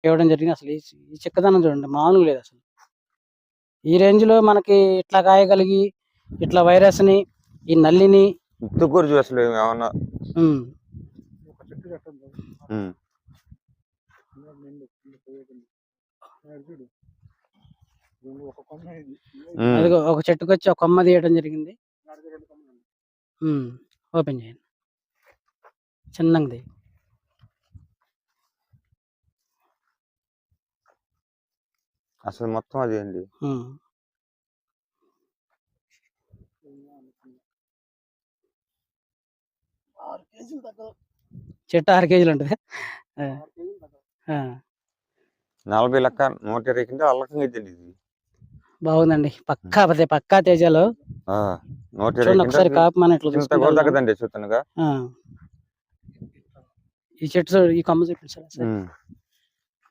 ఇవ్వడం జరిగింది. అసలు ఈ చిక్కదనం చూడండి మామూలుగా లేదు అసలు. ఈ రేంజ్‌లో మనకి ఇట్లా కాయగలిగి, ఇట్లా వైరస్‌ని, ఈ నల్లిని తుక్కురు అసలు ఏమన్నా హ్మ్. హ్మ్. అదిగో ఒక చెట్టుకొచ్చి ఒక కొమ్మ తీయడం జరిగింది. ఓపెన్ చేయండి. చిన్నది. అసలు మొత్తం అదే అండి. చెట్టు 6 కేజీలు ఉంటుంది. 40 లెక్క 120 కింద అల్లకంగా ఇద్దండి ఇది. బాగుందండి. పక్కా తేజాలో. 120 చూడండి ఒకసారి కాపు మన ఇట్లా చూస్తుండగా ఈ చెట్టు ఈ కొమ్మ చూపించాలి సార్.